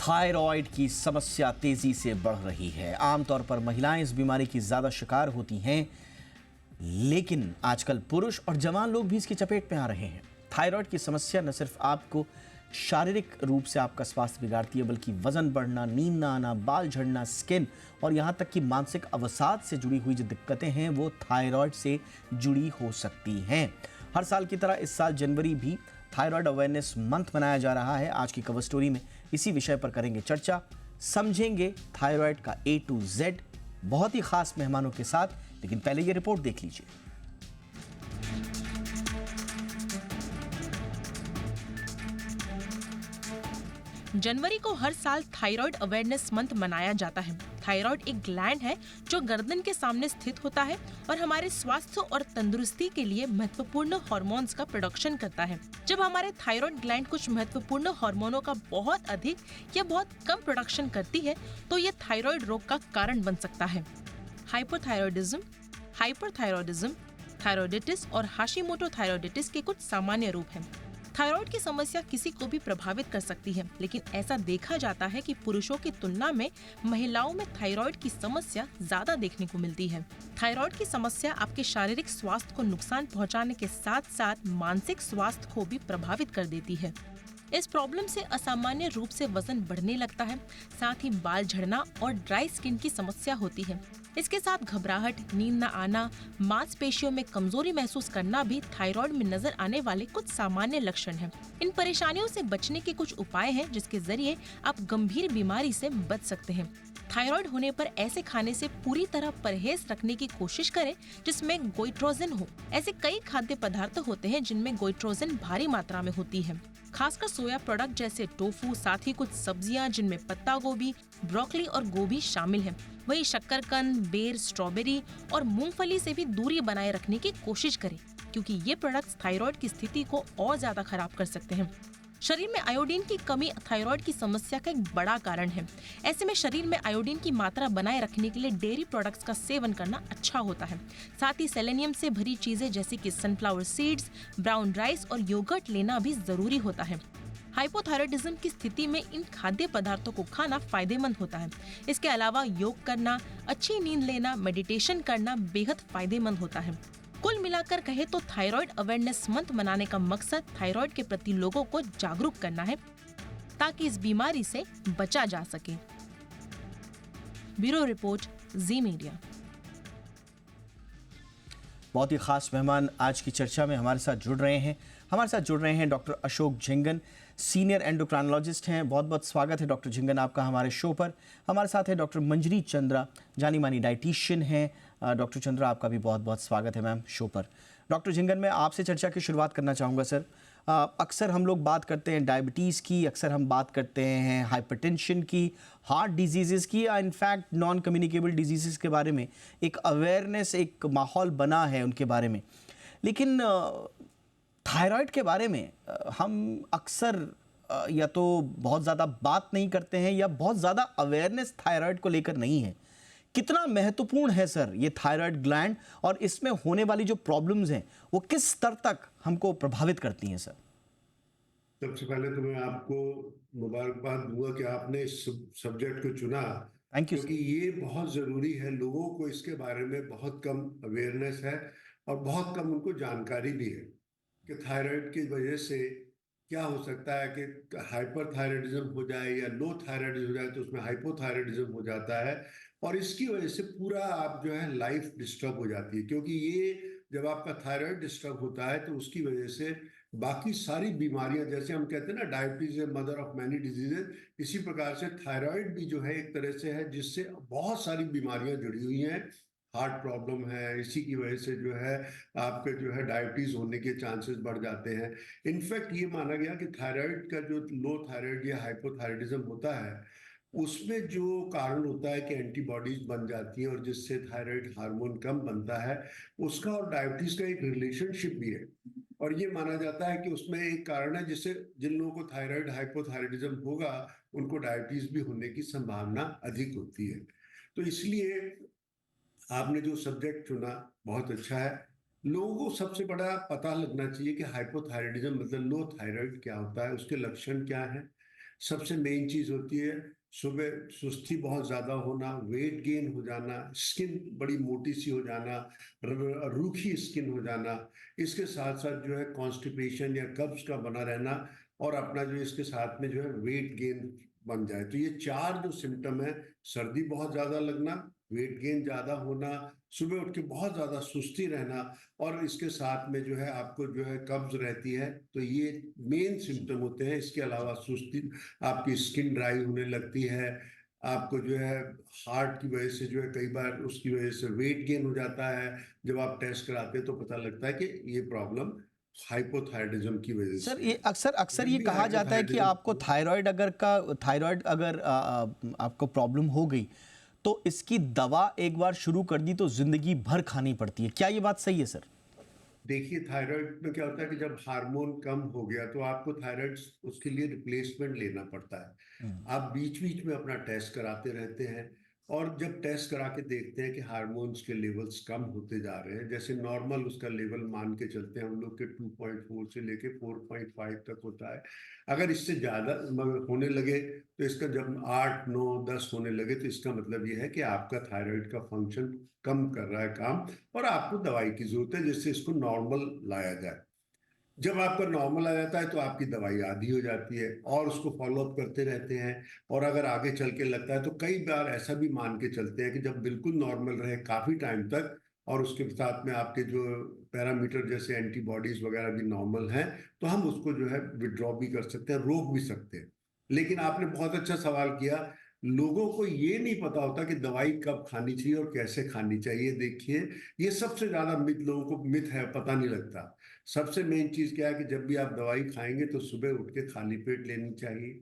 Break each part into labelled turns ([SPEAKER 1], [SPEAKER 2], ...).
[SPEAKER 1] Thyroid की समस्या तेजी से बढ़ रही है। आमतौर पर महिलाएं इस बीमारी की ज्यादा शिकार होती हैं, लेकिन आजकल पुरुष और जवान लोग भी इसकी चपेट में आ रहे हैं। थायराइड की समस्या न सिर्फ आपको शारीरिक रूप से आपका स्वास्थ्य बिगाड़ती है, बल्कि वजन बढ़ना, नींद न आना, बाल झड़ना, स्किन और यहाँ तक कि मानसिक अवसाद से जुड़ी हुई जो दिक्कतें हैं वो थायराइड से जुड़ी हो सकती हैं। हर साल की तरह इस साल जनवरी भी थायराइड अवेयरनेस मंथ मनाया जा रहा है। आज की कवर स्टोरी में इसी विषय पर करेंगे चर्चा, समझेंगे थायराइड का A to Z बहुत ही खास मेहमानों के साथ। लेकिन पहले ये रिपोर्ट देख लीजिए।
[SPEAKER 2] जनवरी को हर साल थायराइड अवेयरनेस मंथ मनाया जाता है। थायराइड एक ग्लैंड है जो गर्दन के सामने स्थित होता है और हमारे स्वास्थ्य और तंदुरुस्ती के लिए महत्वपूर्ण हार्मोन्स का प्रोडक्शन करता है। जब हमारे थायराइड ग्लैंड कुछ महत्वपूर्ण हार्मोनों का बहुत अधिक या बहुत कम प्रोडक्शन करती है तो ये थायराइड रोग का कारण बन सकता है। हाइपोथायरॉयडिज्म, हाइपरथायरॉयडिज्म, थायरॉयडिटिस और हाशिमोटो थायरॉयडिटिस के कुछ सामान्य रूप हैं। थायराइड की समस्या किसी को भी प्रभावित कर सकती है, लेकिन ऐसा देखा जाता है कि पुरुषों की तुलना में महिलाओं में थायराइड की समस्या ज्यादा देखने को मिलती है। थायराइड की समस्या आपके शारीरिक स्वास्थ्य को नुकसान पहुंचाने के साथ साथ मानसिक स्वास्थ्य को भी प्रभावित कर देती है। इस प्रॉब्लम से असामान्य रूप से वजन बढ़ने लगता है, साथ ही बाल झड़ना और ड्राई स्किन की समस्या होती है। इसके साथ घबराहट, नींद न आना, मांसपेशियों में कमजोरी महसूस करना भी थायराइड में नजर आने वाले कुछ सामान्य लक्षण हैं। इन परेशानियों से बचने के कुछ उपाय हैं जिसके जरिए आप गंभीर बीमारी से बच सकते हैं। थायराइड होने पर ऐसे खाने से पूरी तरह परहेज रखने की कोशिश करें जिसमें गोइट्रोजिन हो। ऐसे कई खाद्य पदार्थ होते हैं जिनमें गोइट्रोजिन भारी मात्रा में होती है, खासकर सोया प्रोडक्ट जैसे टोफू, साथ ही कुछ सब्जियां जिनमें पत्ता गोभी, ब्रोकली और गोभी शामिल है। वहीं शक्करकंद, बेर, स्ट्रॉबेरी और मूंगफली से भी दूरी बनाए रखने की कोशिश करें, क्योंकि ये प्रोडक्ट्स थायराइड की स्थिति को और ज्यादा खराब कर सकते हैं। शरीर में आयोडीन की कमी थायराइड की समस्या का एक बड़ा कारण है। ऐसे में शरीर में आयोडीन की मात्रा बनाए रखने के लिए डेयरी प्रोडक्ट्स का सेवन करना अच्छा होता है। साथ ही सेलेनियम से भरी चीजें जैसे कि सनफ्लावर सीड्स, ब्राउन राइस और योगर्ट लेना भी जरूरी होता है। हाइपोथायरॉयडिज्म की स्थिति में इन खाद्य पदार्थों को खाना फायदेमंद होता है। इसके अलावा योग करना, अच्छी नींद लेना, मेडिटेशन करना बेहद फायदेमंद होता है। कुल मिलाकर कहे तो थायराइड अवेयरनेस मंथ मनाने का मकसद थायराइड के प्रति लोगों को जागरूक करना है ताकि इस बीमारी से बचा जा सके। ब्यूरो रिपोर्ट, जी मीडिया।
[SPEAKER 1] बहुत ही खास मेहमान आज की चर्चा में हमारे साथ जुड़ रहे हैं doctor Ashok Jhingan, senior endocrinologist हैं। बहुत बहुत स्वागत है डॉक्टर झिंगन आपका हमारे शो पर। हमारे साथ है डॉक्टर मंजरी चंद्रा, जानी मानी डाइटिशियन हैं। डॉक्टर चंद्रा, आपका भी बहुत बहुत स्वागत है मैम शो पर। डॉक्टर झिंगन, मैं आपसे चर्चा की शुरुआत करना चाहूँगा सर। अक्सर हम लोग बात करते हैं डायबिटीज़ की, अक्सर हम बात करते हैं हाइपरटेंशन की, हार्ट डिजीज़ की, या इनफैक्ट नॉन कम्युनिकेबल डिजीज़ के बारे में एक अवेयरनेस, एक माहौल बना है उनके बारे में। लेकिन थायराइड के बारे में हम अक्सर या तो बहुत ज़्यादा बात नहीं करते हैं या बहुत ज़्यादा अवेयरनेस थायराइड को लेकर नहीं है। कितना महत्वपूर्ण है सर ये थायराइड ग्लैंड, और इसमें होने वाली जो प्रॉब्लम्स हैं वो किस स्तर तक हमको प्रभावित करती हैं सर?
[SPEAKER 3] सबसे पहले तो मैं आपको मुबारकबाद दूंगा कि आपने इस सब्जेक्ट को चुना,
[SPEAKER 1] थैंक यू
[SPEAKER 3] क्योंकि ये बहुत ज़रूरी है। लोगों को इसके बारे में बहुत कम अवेयरनेस है और बहुत कम उनको जानकारी भी है कि थायराइड की वजह से क्या हो सकता है कि हाइपरथायराइडिज्म हो जाए या लो थायराइडिज्म हो जाए तो उसमें हाइपोथायराइडिज्म हो जाता है, और इसकी वजह से पूरा आप जो है लाइफ डिस्टर्ब हो जाती है। क्योंकि ये जब आपका थायराइड डिस्टर्ब होता है तो उसकी वजह से बाकी सारी बीमारियां, जैसे हम कहते हैं ना डायबिटीज है मदर ऑफ मैनी डिजीजेज, इसी प्रकार से थायराइड भी जो है एक तरह से है जिससे बहुत सारी बीमारियां जुड़ी हुई हैं। हार्ट प्रॉब्लम है, इसी की वजह से जो है आपके जो है डायबिटीज होने के चांसेस बढ़ जाते हैं। इनफैक्ट ये माना गया कि थायराइड का जो लो थायराइड या हाइपोथायराइडिज्म होता है उसमें जो कारण होता है कि एंटीबॉडीज बन जाती हैं और जिससे थायराइड हार्मोन कम बनता है, उसका और डायबिटीज का एक रिलेशनशिप भी है। और ये माना जाता है कि उसमें एक कारण है जिससे जिन लोगों को थायराइड हाइपोथायराइडिज्म होगा उनको डायबिटीज भी होने की संभावना अधिक होती है। तो इसलिए आपने जो सब्जेक्ट चुना बहुत अच्छा है। लोगों को सबसे बड़ा पता लगना चाहिए कि हाइपोथायराइडिज्म मतलब लो थायराइड क्या होता है, उसके लक्षण क्या हैं। सबसे मेन चीज होती है सुबह सुस्ती बहुत ज्यादा होना, वेट गेन हो जाना, स्किन बड़ी मोटी सी हो जाना, रूखी स्किन हो जाना, इसके साथ साथ जो है कॉन्स्टिपेशन या कब्ज का बना रहना, और अपना जो इसके साथ में जो है वेट गेन बन जाए। तो ये चार जो सिम्टम है, सर्दी बहुत ज्यादा लगना, वेट गेन ज्यादा होना, सुबह उठ के बहुत ज्यादा सुस्ती रहना, और इसके साथ में जो है आपको जो है कब्ज रहती है, तो ये मेन सिम्टम होते हैं। इसके अलावा सुस्ती, आपकी स्किन ड्राई होने लगती है, आपको जो है हार्ट की वजह से जो है कई बार उसकी वजह से वेट गेन हो जाता है। जब आप टेस्ट कराते हैं तो पता लगता है कि ये प्रॉब्लम हाइपोथायराइडिज्म की वजह
[SPEAKER 1] सर
[SPEAKER 3] से
[SPEAKER 1] ये
[SPEAKER 3] है।
[SPEAKER 1] अक्सर अक्सर
[SPEAKER 3] जब
[SPEAKER 1] ये
[SPEAKER 3] भी
[SPEAKER 1] कहा जाता है कि आपको
[SPEAKER 3] हाइपोथायराइडिज्म,
[SPEAKER 1] थायराइड अगर आपको प्रॉब्लम हो गई तो इसकी दवा एक बार शुरू कर दी तो जिंदगी भर खानी पड़ती है, क्या ये बात सही है सर?
[SPEAKER 3] देखिए थायराइड में क्या होता है कि जब हार्मोन कम हो गया तो आपको थायराइड उसके लिए रिप्लेसमेंट लेना पड़ता है। आप बीच बीच में अपना टेस्ट कराते रहते हैं, और जब टेस्ट करा के देखते हैं कि हार्मोन्स के लेवल्स कम होते जा रहे हैं, जैसे नॉर्मल उसका लेवल मान के चलते हैं हम लोग के 2.4 से लेके 4.5 तक होता है। अगर इससे ज़्यादा होने लगे तो इसका, जब 8 9 10 होने लगे तो इसका मतलब ये है कि आपका थायराइड का फंक्शन कम कर रहा है काम, और आपको दवाई की जरूरत है जिससे इसको नॉर्मल लाया जाए। जब आपका नॉर्मल आ जाता है तो आपकी दवाई आधी हो जाती है, और उसको फॉलो अप करते रहते हैं। और अगर आगे चल के लगता है तो कई बार ऐसा भी मान के चलते हैं कि जब बिल्कुल नॉर्मल रहे काफी टाइम तक, और उसके साथ में आपके जो पैरामीटर जैसे एंटीबॉडीज वगैरह भी नॉर्मल हैं, तो हम उसको जो है विड्रॉ भी कर सकते हैं, रोक भी सकते हैं। लेकिन आपने बहुत अच्छा सवाल किया। लोगों को ये नहीं पता होता कि दवाई कब खानी चाहिए और कैसे खानी चाहिए। देखिए, ये सबसे ज्यादा मिथ, लोगों को मिथ है, पता नहीं लगता। सबसे मेन चीज क्या है कि जब भी आप दवाई खाएंगे तो सुबह उठ के खाली पेट लेनी चाहिए।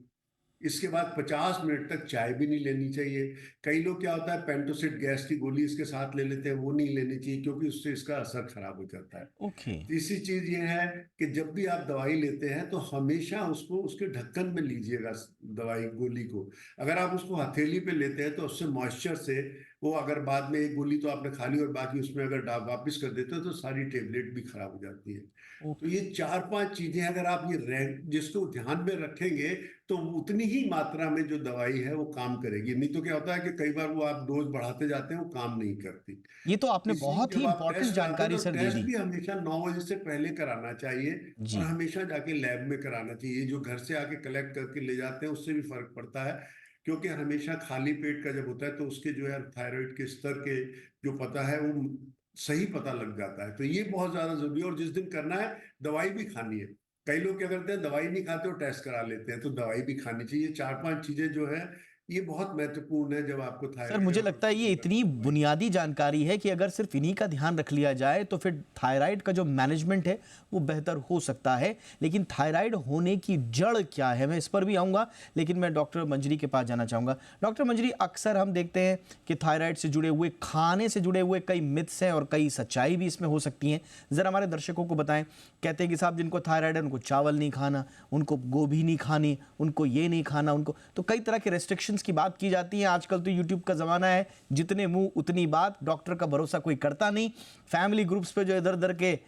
[SPEAKER 3] इसके बाद 50 मिनट तक चाय भी नहीं लेनी चाहिए। कई लोग क्या होता है, पेंटोसिड गैस की गोली इसके साथ ले लेते हैं, वो नहीं लेनी चाहिए क्योंकि उससे इसका असर खराब हो जाता है।
[SPEAKER 1] ओके।
[SPEAKER 3] तीसरी चीज ये है कि जब भी आप दवाई लेते हैं तो हमेशा उसको उसके ढक्कन में लीजिएगा, दवाई गोली को। अगर आप उसको हथेली पे लेते हैं तो उससे मॉइस्चर से, वो अगर बाद में एक गोली तो आपने खा ली और बाकी उसमें अगर वापिस कर देते हो तो सारी टेबलेट भी खराब हो जाती है। तो ये
[SPEAKER 1] ओके।
[SPEAKER 3] चार पांच चीजें अगर आप ये जिसको ध्यान में रखेंगे तो उतनी ही मात्रा में जो दवाई है वो काम करेगी। नहीं तो क्या होता है कि कई बार वो आप डोज बढ़ाते जाते हैं, वो काम नहीं करती।
[SPEAKER 1] ये तो आपने
[SPEAKER 3] इसलिए
[SPEAKER 1] बहुत ही
[SPEAKER 3] जब आप
[SPEAKER 1] इंपॉर्टेंट
[SPEAKER 3] टेस्ट कराते हैं
[SPEAKER 1] जानकारी
[SPEAKER 3] तो
[SPEAKER 1] सर दे
[SPEAKER 3] टेस्ट
[SPEAKER 1] दी।
[SPEAKER 3] भी हमेशा 9 बजे से पहले कराना चाहिए, और
[SPEAKER 1] जी।
[SPEAKER 3] हमेशा जाके लैब में कराना चाहिए। जो घर से आके कलेक्ट करके ले जाते हैं उससे भी फर्क पड़ता है, क्योंकि हमेशा खाली पेट का जब होता है तो उसके जो है थायराइड के स्तर के जो पता है वो सही पता लग जाता है। तो ये बहुत ज्यादा जरूरी है, और जिस दिन करना है दवाई भी खानी है। कई लोग क्या करते हैं, दवाई नहीं खाते और टेस्ट करा लेते हैं, तो दवाई भी खानी चाहिए। चार पांच चीजें जो है ये बहुत महत्वपूर्ण है जब आपको
[SPEAKER 1] सर
[SPEAKER 3] थायराइड
[SPEAKER 1] मुझे
[SPEAKER 3] का
[SPEAKER 1] लगता है
[SPEAKER 3] फंक्शन
[SPEAKER 1] ये इतनी
[SPEAKER 3] करना है।
[SPEAKER 1] बुनियादी जानकारी है कि अगर सिर्फ इन्हीं का ध्यान रख लिया जाए तो फिर थायराइड का जो मैनेजमेंट है वो बेहतर हो सकता है। लेकिन थायराइड होने की जड़ क्या है, मैं इस पर भी आऊँगा, लेकिन मैं डॉक्टर मंजरी के पास जाना चाहूँगा। डॉक्टर मंजरी, अक्सर हम देखते हैं कि थायराइड से जुड़े हुए, खाने से जुड़े हुए कई मिथ्स हैं और कई सच्चाई भी इसमें हो सकती हैं। ज़रा हमारे दर्शकों को बताएं। कहते हैं कि साहब जिनको थायराइड है उनको चावल नहीं खाना, उनको गोभी नहीं खानी, उनको ये नहीं खाना, उनको तो कई तरह के रेस्ट्रिक्शंस की बात की जाती है। आजकल तो यूट्यूब का ज़माना है, जितने मुंह उतनी बात, डॉक्टर का भरोसा कोई करता नहीं। फैमिली ग्रुप्स पे जो इधर उधर के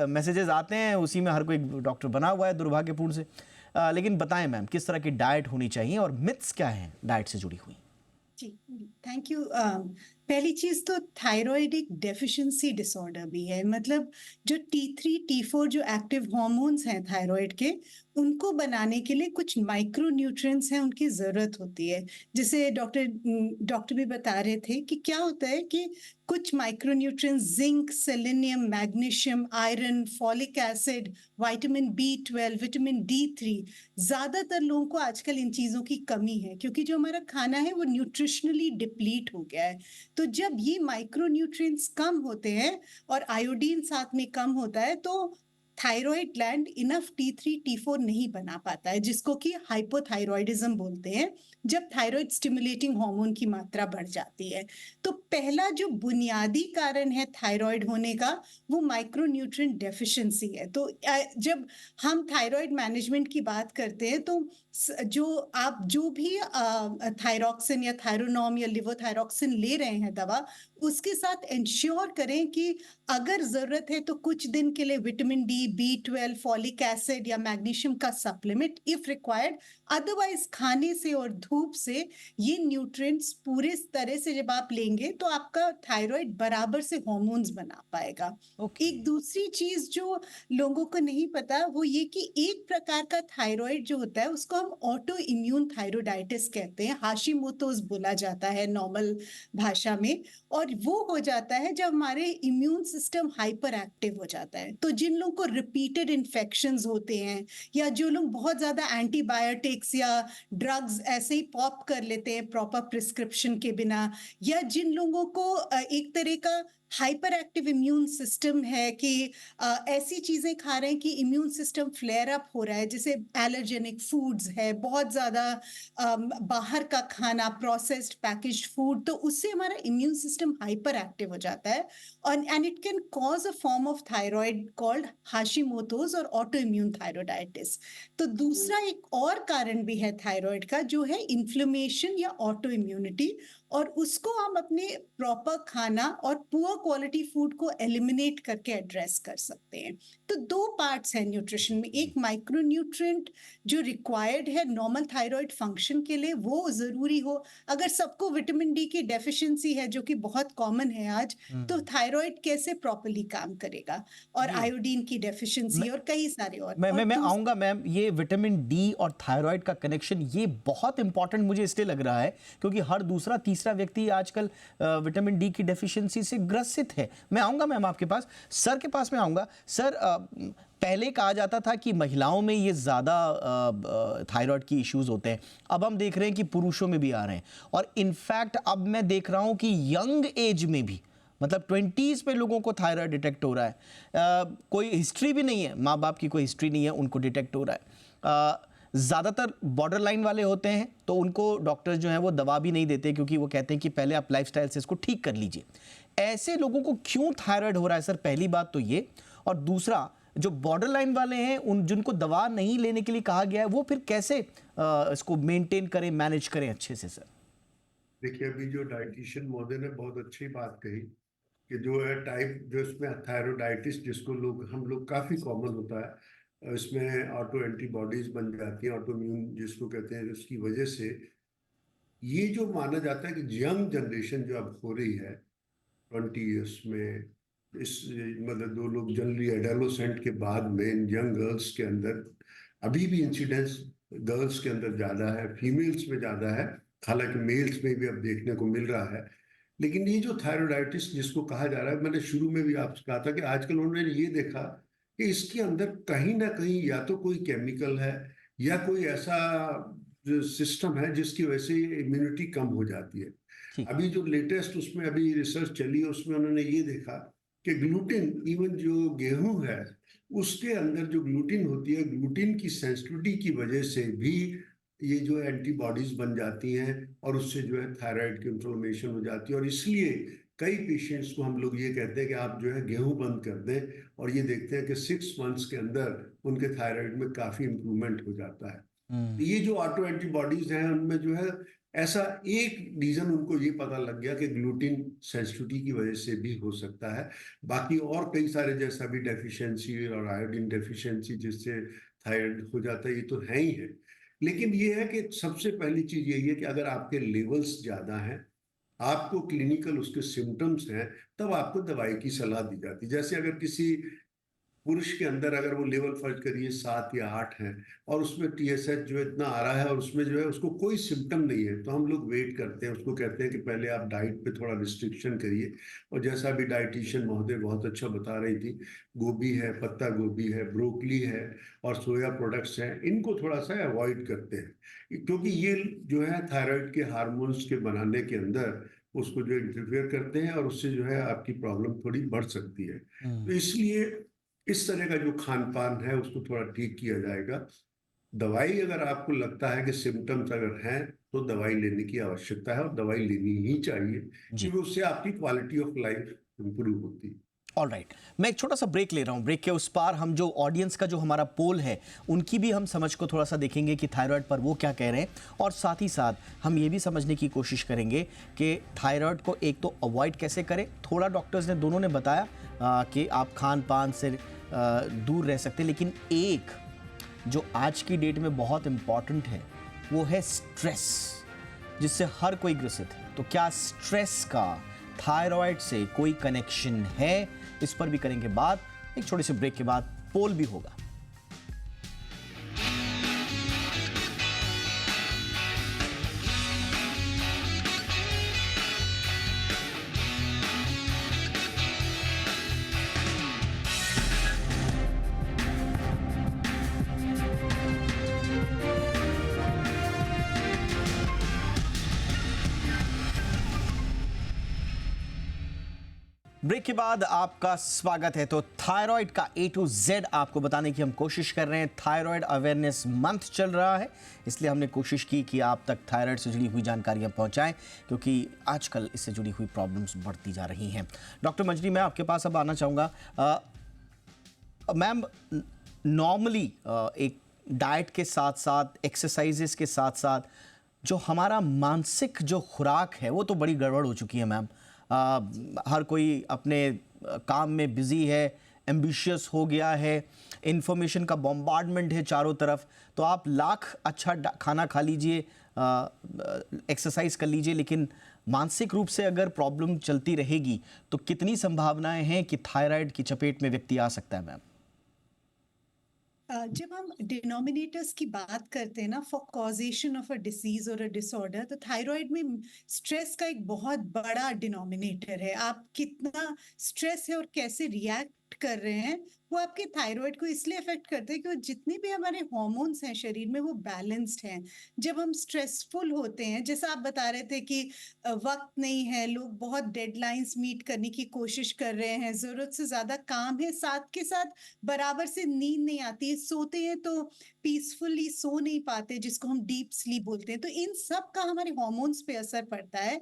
[SPEAKER 1] मैसेजेस आते हैं उसी में हर कोई डॉक्टर बना हुआ है, दुर्भाग्यपूर्ण से। लेकिन बताएं मैम, किस तरह की डाइट होनी चाहिए और मिथ्स क्या हैं डाइट से जुड़ी हुई?
[SPEAKER 4] जी, थैंक यू। पहली चीज तो थायराइड एक डेफिशिएंसी डिसऑर्डर भी है। मतलब जो T3 T4 जो एक्टिव हार्मोन्स हैं थायराइड के, उनको बनाने के लिए कुछ माइक्रो न्यूट्रिएंट्स हैं, उनकी जरूरत होती है। जैसे डॉक्टर भी बता रहे थे कि क्या होता है कि कुछ micro nutrients, zinc, selenium, magnesium, iron, folic acid, vitamin B12, vitamin D3, ज्यादातर लोगों को आजकल इन चीजों की कमी है क्योंकि जो हमारा खाना है वो न्यूट्रिशनली डिप्लीट हो गया है। तो जब ये माइक्रो न्यूट्रिएंट्स कम होते हैं और आयोडीन साथ में कम होता है तो thyroid gland enough T3 T4 नहीं बना पाता है, जिसको कि हाइपोथायराइडिज्म बोलते हैं, जब थायराइड स्टिमुलेटिंग हार्मोन की मात्रा बढ़ जाती है। तो पहला जो बुनियादी कारण है थायराइड होने का वो माइक्रो न्यूट्रिएंट डेफिशिएंसी है। तो जब हम थायराइड मैनेजमेंट की बात करते हैं तो जो आप जो भी थायरॉक्सिन या थायरोनॉम या लिवोथायरॉक्सिन ले रहे हैं दवा, उसके साथ इंश्योर करें कि अगर ज़रूरत है तो कुछ दिन के लिए vitamin D, B12, folic acid या मैग्नीशियम का सप्लीमेंट इफ रिक्वायर्ड। अदरवाइज खाने से और धूप से ये न्यूट्रिएंट्स पूरे तरह से जब आप लेंगे तो आपका थायराइड बराबर से हार्मोन्स बना पाएगा।
[SPEAKER 1] ओके।
[SPEAKER 4] एक दूसरी चीज जो लोगों को नहीं पता वो ये कि एक प्रकार का थायराइड जो होता है उसको हम ऑटो इम्यून थायरोडाइटिस कहते हैं, हाशिमोतोस बोला जाता है नॉर्मल भाषा में। और वो हो जाता है जब हमारे इम्यून सिस्टम हाइपर एक्टिव हो जाता है। तो जिन लोगों को रिपीटेड इन्फेक्शंस होते हैं या जो लोग बहुत ज्यादा एंटीबायोटिक्स या ड्रग्स ऐसे ही पॉप कर लेते हैं प्रॉपर प्रिस्क्रिप्शन के बिना, या जिन लोगों को एक तरह का हाइपर एक्टिव इम्यून सिस्टम है कि ऐसी चीजें खा रहे हैं कि इम्यून सिस्टम फ्लेयर अप हो रहा है, जैसे एलर्जेनिक फूड्स है, बहुत ज्यादा बाहर का खाना, प्रोसेस्ड पैकेज्ड फूड, तो उससे हमारा इम्यून सिस्टम हाइपर एक्टिव हो जाता है और and it can cause a form of thyroid called Hashimoto's और ऑटो इम्यून थायरोडाइटिस। तो दूसरा एक और कारण भी है थायराइड का जो है इन्फ्लेमेशन या ऑटो इम्यूनिटी, और उसको हम अपने प्रॉपर खाना और पुअर क्वालिटी फूड को एलिमिनेट करके एड्रेस कर सकते हैं। तो दो पार्ट्स हैं न्यूट्रिशन में, एक माइक्रो न्यूट्रिएंट जो रिक्वायर्ड है नॉर्मल थायराइड फंक्शन के लिए, वो जरूरी हो। अगर सबको विटामिन डी की डेफिशिएंसी है जो कि बहुत कॉमन है आज, तो थायराइड कैसे प्रॉपर्ली काम करेगा, और
[SPEAKER 1] जी।
[SPEAKER 4] आयोडीन की डेफिशिएंसी और कई सारे और
[SPEAKER 1] मैं
[SPEAKER 4] दूस-
[SPEAKER 1] आऊंगा मैम, ये विटामिन डी और थायराइड का कनेक्शन ये बहुत इंपॉर्टेंट मुझे इसलिए लग रहा है क्योंकि हर दूसरा तीसरा व्यक्ति आजकल विटामिन डी की डेफिशिएंसी से ग्रसित है। मैं आऊंगा मैम आपके पास, सर के पास मैं आऊंगा। सर, पहले कहा जाता था कि महिलाओं में ये ज़्यादा थायराइड की इश्यूज होते हैं, अब हम देख रहे हैं कि पुरुषों में भी आ रहे हैं, और इनफैक्ट अब मैं देख रहा हूं कि यंग एज में भी, मतलब 20s पे लोगों को थायराइड डिटेक्ट हो रहा है। कोई हिस्ट्री भी नहीं है, माँ बाप की कोई हिस्ट्री नहीं है, उनको डिटेक्ट हो रहा है। ज़्यादातर बॉर्डर लाइन वाले होते हैं तो उनको डॉक्टर जो हैं वो दवा भी नहीं देते क्योंकि वो कहते हैं कि पहले आप लाइफस्टाइल से इसको ठीक कर लीजिए। ऐसे लोगों को क्यों थायराइड हो रहा है सर? पहली बात तो ये, और दूसरा जो बॉर्डर लाइन वाले हैं उन जिनको दवा नहीं लेने के लिए कहा गया है वो फिर कैसे इसको मेंटेन करें, मैनेज करें अच्छे से सर?
[SPEAKER 3] देखिए, अभी जो डाइटिशियन महोदय ने बहुत अच्छी बात कही कि जो है टाइप जो इसमें थायरोडाइटिस जिसको हम लोग काफी कॉमन होता है, इसमें ऑटो एंटीबॉडीज बन जाती हैं, ऑटो इम्यून जिसको कहते हैं, उसकी वजह से ये जो माना जाता है कि यंग जनरेशन जो अब हो रही है 20 ईयर्स में, इस मतलब दो लोग जनरली एडोलेसेंट के बाद में इन यंग गर्ल्स के अंदर अभी भी इंसिडेंस गर्ल्स के अंदर ज्यादा है, फीमेल्स में ज्यादा है, हालांकि मेल्स में भी अब देखने को मिल रहा है। लेकिन ये जो थायरोडाइटिस जिसको कहा जा रहा है, मैंने शुरू में भी आपसे कहा था कि आजकल उन्होंने ये देखा कि इसके अंदर कहीं ना कहीं या तो कोई केमिकल है या कोई ऐसा जो सिस्टम है जिसकी वजह से इम्यूनिटी कम हो जाती है।
[SPEAKER 1] ठीक।
[SPEAKER 3] अभी जो लेटेस्ट उसमें अभी रिसर्च चली है उसमें उन्होंने ये देखा कि ग्लूटिन, इवन जो गेहूं है उसके अंदर जो ग्लूटिन होती है, ग्लूटिन की सेंसिटिविटी की वजह से भी ये जो एंटीबॉडीज बन जाती हैं और उससे जो है थायराइड की इन्फ्लेमेशन हो जाती है। और इसलिए कई पेशेंट्स को हम लोग ये कहते हैं कि आप जो है गेहूं बंद कर दें, और ये देखते हैं कि 6 मंथ्स के अंदर उनके थायराइड में काफी इंप्रूवमेंट हो जाता है। तो ये जो ऑटो एंटीबॉडीज हैं उनमें जो है ऐसा एक रीजन उनको ये पता लग गया कि ग्लूटिन सेंसिटिविटी की वजह से भी हो सकता है। बाकी और कई सारे जैसा भी डेफिशिएंसी और आयोडीन डेफिशिएंसी जिससे थायराइड हो जाता है, ये तो है ही है। लेकिन ये है कि सबसे पहली चीज यही है कि अगर आपके लेवल्स ज्यादा हैं, आपको क्लिनिकल उसके सिम्टम्स हैं, तब आपको दवाई की सलाह दी जाती है। जैसे अगर किसी पुरुष के अंदर अगर वो लेवल फर्ज करिए 7 या 8 है और उसमें TSH जो इतना आ रहा है और उसमें जो है उसको कोई सिम्टम नहीं है, तो हम लोग वेट करते हैं, उसको कहते हैं कि पहले आप डाइट पे थोड़ा रिस्ट्रिक्शन करिए। और जैसा भी डाइटिशियन महोदय बहुत अच्छा बता रही थी, गोभी है, पत्ता गोभी है, ब्रोकली है और सोया प्रोडक्ट्स हैं, इनको थोड़ा सा अवॉइड करते हैं क्योंकि ये जो है थायराइड के हार्मोन्स के बनाने के अंदर उसको जो इंटरफेयर करते हैं और उससे जो है आपकी प्रॉब्लम थोड़ी बढ़ सकती है। तो इसलिए इस तरह का जो खान पान है उसको थोड़ा ठीक किया जाएगा। दवाई अगर आपको लगता है कि सिम्टम्स अगर हैं तो दवाई लेने की आवश्यकता है और दवाई लेनी ही चाहिए
[SPEAKER 1] जी।
[SPEAKER 3] क्योंकि उससे आपकी क्वालिटी ऑफ लाइफ इंप्रूव होती है।
[SPEAKER 1] ऑलराइट, मैं एक छोटा सा ब्रेक ले रहा हूँ। ब्रेक के उस पार हम जो ऑडियंस का जो हमारा पोल है उनकी भी हम समझ को थोड़ा सा देखेंगे कि थायराइड पर वो क्या कह रहे हैं, और साथ ही साथ हम ये भी समझने की कोशिश करेंगे कि थायराइड को एक तो अवॉइड कैसे करें। थोड़ा डॉक्टर्स ने दोनों ने बताया कि आप खान पान से दूर रह सकते हैं, लेकिन एक जो आज की डेट में बहुत इम्पॉर्टेंट है वो है स्ट्रेस, जिससे हर कोई ग्रसित है। तो क्या स्ट्रेस का थायराइड से कोई कनेक्शन है, इस पर भी करेंगे बात। एक छोटे से ब्रेक के बाद पोल भी होगा। ब्रेक के बाद आपका स्वागत है। तो थायराइड का A to Z आपको बताने की हम कोशिश कर रहे हैं। थायराइड अवेयरनेस मंथ चल रहा है, इसलिए हमने कोशिश की कि आप तक थायराइड से जुड़ी हुई जानकारियां पहुंचाएं, क्योंकि आजकल इससे जुड़ी हुई प्रॉब्लम्स बढ़ती जा रही हैं। डॉक्टर मंजरी, मैं आपके पास अब आना चाहूँगा। मैम, नॉर्मली एक डाइट के साथ साथ, एक्सरसाइजेस के साथ साथ जो हमारा मानसिक जो खुराक है वो तो बड़ी गड़बड़ हो चुकी है मैम। हर कोई अपने काम में बिजी है, एम्बिशियस हो गया है, इंफॉर्मेशन का बॉम्बार्डमेंट है चारों तरफ। तो आप लाख अच्छा खाना खा लीजिए, एक्सरसाइज कर लीजिए, लेकिन मानसिक रूप से अगर प्रॉब्लम चलती रहेगी तो कितनी संभावनाएं हैं कि थायराइड की चपेट में व्यक्ति आ सकता है मैम?
[SPEAKER 4] जब हम डिनोमिनेटर्स की बात करते हैं ना, for causation of a disease और अ डिसऑर्डर, तो थायराइड में स्ट्रेस का एक बहुत बड़ा डिनोमिनेटर है। आप कितना स्ट्रेस है और कैसे रिएक्ट कर रहे हैं, वो आपके थायराइड को इसलिए अफेक्ट करते हैं कि वो जितने भी हमारे हार्मोन्स हैं शरीर में वो बैलेंस्ड हैं। जब हम स्ट्रेसफुल होते हैं, जैसा आप बता रहे थे कि वक्त नहीं है, लोग बहुत डेडलाइंस मीट करने की कोशिश कर रहे हैं, जरूरत से ज्यादा काम है, साथ के साथ बराबर से नींद नहीं आती, सोते हैं तो पीसफुली सो नहीं पाते, जिसको हम डीप स्लीप बोलते हैं। तो इन सब का हमारे हार्मोन्स पे असर पड़ता है,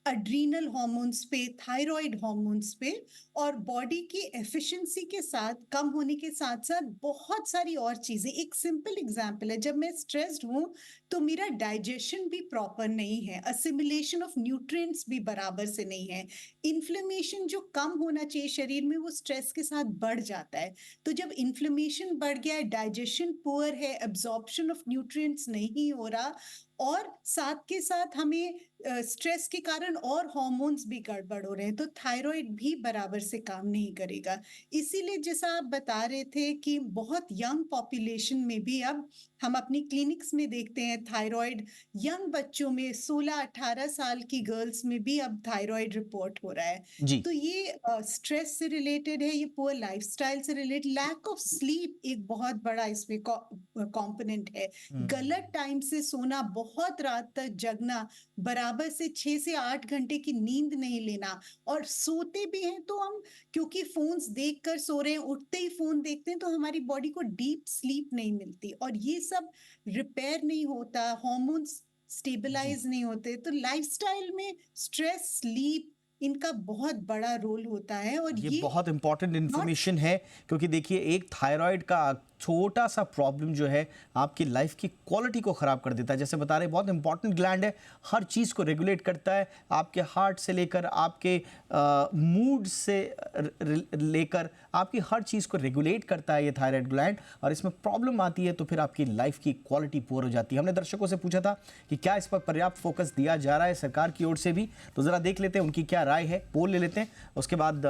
[SPEAKER 4] एड्रीनल हार्मोन्स पे, थायराइड हार्मोन्स पे, और बॉडी की एफिशिएंसी के साथ कम होने के साथ साथ बहुत सारी और चीजें। एक सिंपल एग्जांपल है, जब मैं स्ट्रेस्ड हूं तो मेरा डाइजेशन भी प्रॉपर नहीं है, असिमिलेशन ऑफ न्यूट्रिएंट्स भी बराबर से नहीं है, इन्फ्लेमेशन जो कम होना चाहिए शरीर में वो स्ट्रेस के साथ बढ़ जाता है। तो जब इन्फ्लेमेशन बढ़ गया है, डाइजेशन पुअर है, एब्जॉर्प्शन ऑफ न्यूट्रिएंट्स नहीं हो रहा, और साथ के साथ हमें स्ट्रेस के कारण और हार्मोन्स भी गड़बड़ हो रहे हैं, तो थायराइड भी बराबर से काम नहीं करेगा। इसीलिए जैसा आप बता रहे थे कि बहुत यंग पॉपुलेशन में भी अब हम अपनी क्लिनिक्स में देखते हैं थायराइड, यंग बच्चों में 16-18 साल की गर्ल्स में भी अब थायराइड रिपोर्ट हो रहा है।
[SPEAKER 1] जी।
[SPEAKER 4] तो ये स्ट्रेस से रिलेटेड है, ये पुअर लाइफस्टाइल से रिलेटेड, लैक ऑफ स्लीप एक बहुत बड़ा इसमें कंपोनेंट है। गलत टाइम से सोना, बहुत रात तक जगना, बराबर से 6 से 8 घंटे की नींद नहीं लेना, और सोते भी हैं तो हम क्योंकि फोन्स देखकर सो रहे हैं, उठते ही फोन देखते हैं, तो हमारी बॉडी को डीप स्लीप नहीं मिलती, और ये सब रिपेयर नहीं होता, हार्मोन्स स्टेबलाइज नहीं होते। तो लाइफस्टाइल में स्ट्रेस, स्लीप, इनका बहुत बड़ा रोल होता है। और
[SPEAKER 1] ये बहुत इंपॉर्टेंट इंफॉर्मेशन है, क्योंकि देखिए एक थायराइड का छोटा सा प्रॉब्लम जो है आपकी लाइफ की क्वालिटी को ख़राब कर देता है। जैसे बता रहे, बहुत इंपॉर्टेंट ग्लैंड है, हर चीज़ को रेगुलेट करता है, आपके हार्ट से लेकर आपके मूड से लेकर आपकी हर चीज़ को रेगुलेट करता है ये थायराइड ग्लैंड। और इसमें प्रॉब्लम आती है तो फिर आपकी लाइफ की क्वालिटी पुअर हो जाती है। हमने दर्शकों से पूछा था कि क्या इस पर पर्याप्त फोकस दिया जा रहा है सरकार की ओर से भी, तो ज़रा देख लेते हैं उनकी क्या राय है, पोल ले लेते हैं, उसके बाद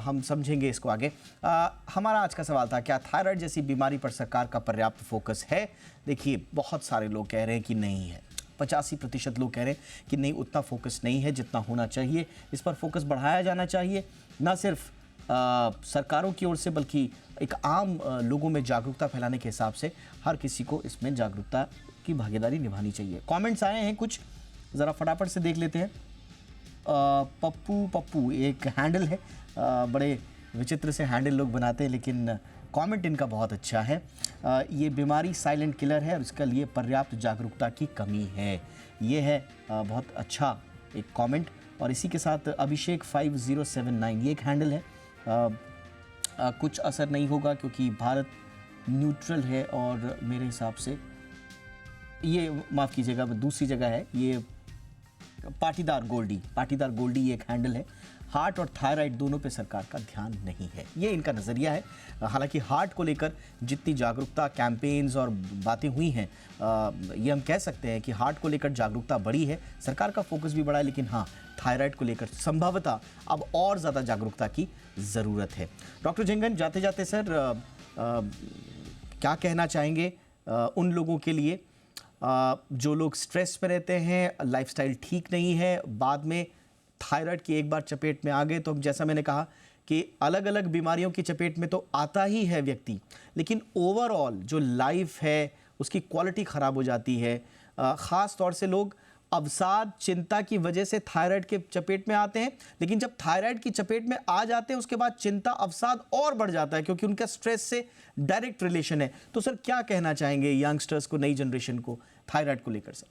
[SPEAKER 1] हम समझेंगे इसको आगे। हमारा आज का सवाल था, क्या थायराइड जैसी बीमारी पर सरकार का पर्याप्त फोकस है? देखिए बहुत सारे लोग कह रहे हैं कि नहीं है, 85% लोग कह रहे हैं कि नहीं, उतना फोकस नहीं है जितना होना चाहिए। इस पर फोकस बढ़ाया जाना चाहिए, ना सिर्फ सरकारों की ओर से बल्कि एक आम लोगों में जागरूकता फैलाने के हिसाब से हर किसी को इसमें जागरूकता की भागीदारी निभानी चाहिए। कमेंट्स आए हैं कुछ, ज़रा फटाफट से देख लेते हैं। पप्पू एक हैंडल है, बड़े विचित्र से हैंडल लोग बनाते हैं, लेकिन कमेंट इनका बहुत अच्छा है। ये बीमारी साइलेंट किलर है और इसके लिए पर्याप्त जागरूकता की कमी है। ये है बहुत अच्छा एक कमेंट। और इसी के साथ अभिषेक 5079 ये एक हैंडल है, कुछ असर नहीं होगा क्योंकि भारत न्यूट्रल है और मेरे हिसाब से ये, माफ़ कीजिएगा, दूसरी जगह है ये पाटीदार गोल्डी एक हैंडल है। हार्ट और थायराइड दोनों पे सरकार का ध्यान नहीं है, ये इनका नज़रिया है। हालांकि हार्ट को लेकर जितनी जागरूकता, कैंपेन्स और बातें हुई हैं, ये हम कह सकते हैं कि हार्ट को लेकर जागरूकता बढ़ी है, सरकार का फोकस भी बढ़ा है, लेकिन हाँ, थायराइड को लेकर संभवतः अब और ज़्यादा जागरूकता की ज़रूरत है। डॉक्टर झिंगन, जाते जाते सर क्या कहना चाहेंगे उन लोगों के लिए जो लोग स्ट्रेस में रहते हैं, लाइफस्टाइल ठीक नहीं है, बाद में थायराइड की एक बार चपेट में आ गए तो अब जैसा मैंने कहा कि अलग अलग बीमारियों की चपेट में तो आता ही है व्यक्ति, लेकिन ओवरऑल जो लाइफ है उसकी क्वालिटी ख़राब हो जाती है। ख़ास तौर से लोग अवसाद, चिंता की वजह से थायराइड के चपेट में आते हैं, लेकिन जब थायराइड की चपेट में आ जाते हैं उसके बाद चिंता, अवसाद और बढ़ जाता है क्योंकि उनका स्ट्रेस से डायरेक्ट रिलेशन है। तो सर क्या कहना चाहेंगे यंगस्टर्स को, नई जनरेशन को थायराइड को लेकर? सर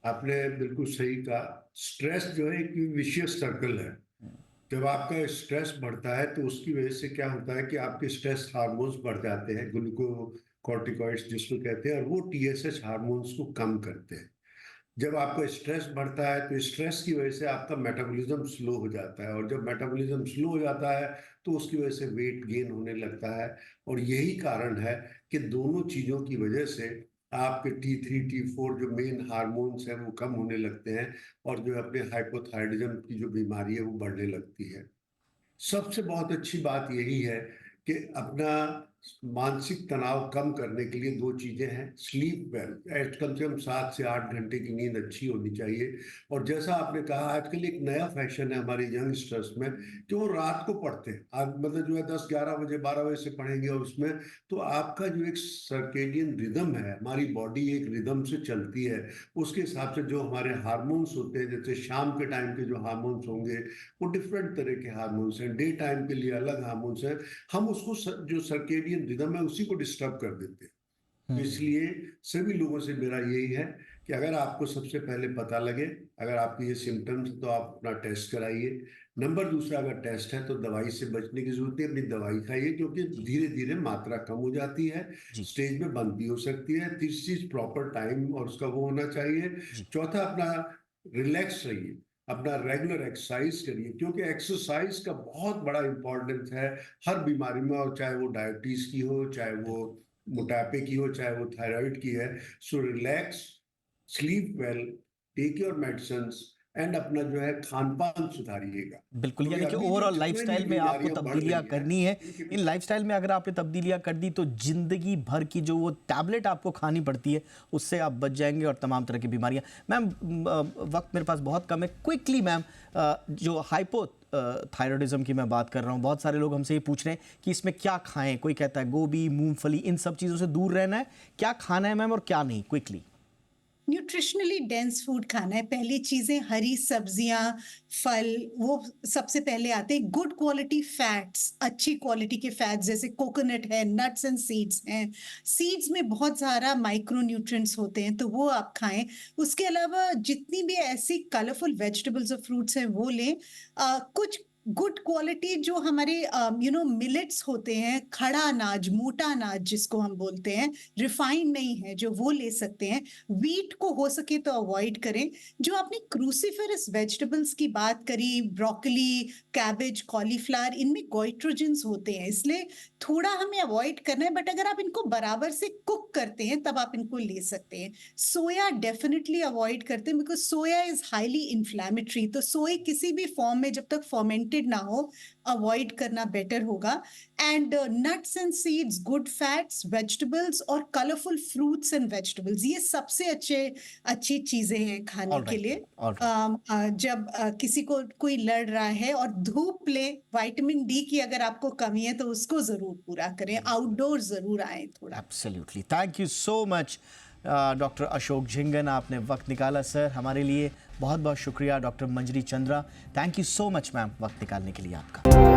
[SPEAKER 3] आपने बिल्कुल सही कहा, स्ट्रेस जो है एक विशियस सर्कल है। जब आपका स्ट्रेस बढ़ता है तो उसकी वजह से क्या होता है कि आपके स्ट्रेस हार्मोन्स बढ़ जाते हैं, ग्लूकोकॉर्टिकॉइड्स जिसको कहते हैं, और वो टीएसएच हार्मोन्स को कम करते हैं। जब आपका स्ट्रेस बढ़ता है तो स्ट्रेस की वजह से आपका मेटाबॉलिज्म स्लो हो जाता है, और जब मेटाबॉलिज्म स्लो हो जाता है तो उसकी वजह से वेट गेन होने लगता है। और यही कारण है कि दोनों चीज़ों की वजह से आपके T3, T4 जो मेन हार्मोन्स हैं वो कम होने लगते हैं, और जो अपने हाइपोथायराइडिज्म की जो बीमारी है वो बढ़ने लगती है। सबसे बहुत अच्छी बात यही है कि अपना मानसिक तनाव कम करने के लिए दो चीजें हैं। स्लीप वेल, कम से कम 7 से 8 घंटे की नींद अच्छी होनी चाहिए। और जैसा आपने कहा, आजकल एक नया फैशन है हमारे यंगस्टर्स में कि वो रात को पढ़ते हैं। आप मतलब जो है 10-11 बजे 12 बजे से पढ़ेंगे, और उसमें तो आपका जो एक सर्केडियन रिदम है, हमारी बॉडी एक रिदम से चलती है, उसके हिसाब से जो हमारे हार्मोन्स होते हैं, जैसे शाम के टाइम के जो हार्मोन्स होंगे वो डिफरेंट तरह के हार्मोन्स हैं, डे टाइम के लिए अलग हार्मोन्स हैं। हम उसको जो सर्केडियन रिदम है उसी को डिस्टर्ब कर देते हैं। तो इसलिए सभी लोगों से मेरा यही है कि अगर आपको सबसे पहले पता लगे, अगर आपके ये सिम्टम्स, तो आप अपना टेस्ट कराइए। नंबर दूसरा, अगर टेस्ट है तो दवाई से बचने की जरूरत है, अपनी दवाई खाइए, क्योंकि धीरे धीरे मात्रा कम हो जाती है, स्टेज में बंद भी हो सकती है। तीसरी चीज, प्रॉपर टाइम और उसका वो होना चाहिए। चौथा, अपना रिलैक्स रहिए, अपना रेगुलर एक्सरसाइज करिए, क्योंकि एक्सरसाइज का बहुत बड़ा इंपॉर्टेंस है हर बीमारी में, और चाहे वो डायबिटीज की हो, चाहे वो मोटापे की हो, चाहे वो थायराइड की है। So relax, sleep well, take your medicines, and अपना जो है खान पान सुधारिएगा।
[SPEAKER 1] बिल्कुल, यानी कि ओवरऑल लाइफस्टाइल में आपको तब्दीलियां करनी है। इन लाइफस्टाइल में अगर आपने तब्दीलियां कर दी तो जिंदगी भर की जो वो टैबलेट आपको खानी पड़ती है उससे आप बच जाएंगे, और तमाम तरह की बीमारियां। मैम, वक्त मेरे पास बहुत कम है, क्विकली मैम, जो हाइपोथायराइडिज्म की मैं बात कर रहा हूँ, बहुत सारे लोग हमसे ये पूछ रहे हैं कि इसमें क्या खाएं। कोई कहता है गोभी, मूंगफली, इन सब चीज़ों से दूर रहना है, क्या खाना है मैम और क्या नहीं? क्विकली।
[SPEAKER 4] न्यूट्रिशनली डेंस फूड खाना है। पहली चीजें हरी सब्जियां, फल, वो सबसे पहले आते हैं। गुड क्वालिटी फैट्स, अच्छी क्वालिटी के फैट्स जैसे कोकोनट है, नट्स एंड सीड्स हैं। सीड्स में बहुत सारा माइक्रो न्यूट्रिएंट्स होते हैं, तो वो आप खाएं। उसके अलावा जितनी भी ऐसी कलरफुल वेजिटेबल्स और फ्रूट्स हैं वो लें। कुछ गुड क्वालिटी जो हमारे मिलेट्स होते हैं, खड़ा अनाज, मोटा अनाज जिसको हम बोलते हैं, रिफाइंड नहीं है जो, वो ले सकते हैं। व्हीट को हो सके तो अवॉइड करें। जो आपने क्रूसीफेरस वेजिटेबल्स की बात करी, ब्रोकली, कैबेज, कॉलीफ्लावर, इनमें गोइट्रोजन्स होते हैं, इसलिए थोड़ा हमें अवॉइड करना है। बट अगर आप इनको बराबर से कुक करते हैं तब आप इनको ले सकते हैं। सोया डेफिनेटली अवॉइड करते हैं, बिकॉज सोया इज हाईली इन्फ्लैमेटरी। तो सोए किसी भी फॉर्म में जब तक फॉर्मेंटेड ना हो, अवॉइड करना बेटर होगा। And nuts and seeds, good fats, vegetables और कलरफुल फ्रूट्स एंड वेजिटेबल्स, ये सबसे अच्छी चीजें हैं खाने के लिए। जब किसी को कोई लड़ रहा है, और धूप ले, विटामिन डी की अगर आपको कमी है तो उसको जरूर पूरा करें। आउटडोर जरूर आए थोड़ा।
[SPEAKER 1] Absolutely, thank you so much doctor Ashok Jhingan, आपने वक्त निकाला सर हमारे लिए। बहुत बहुत शुक्रिया doctor Manjari Chandra, thank you so much ma'am वक्त निकालने के लिए आपका।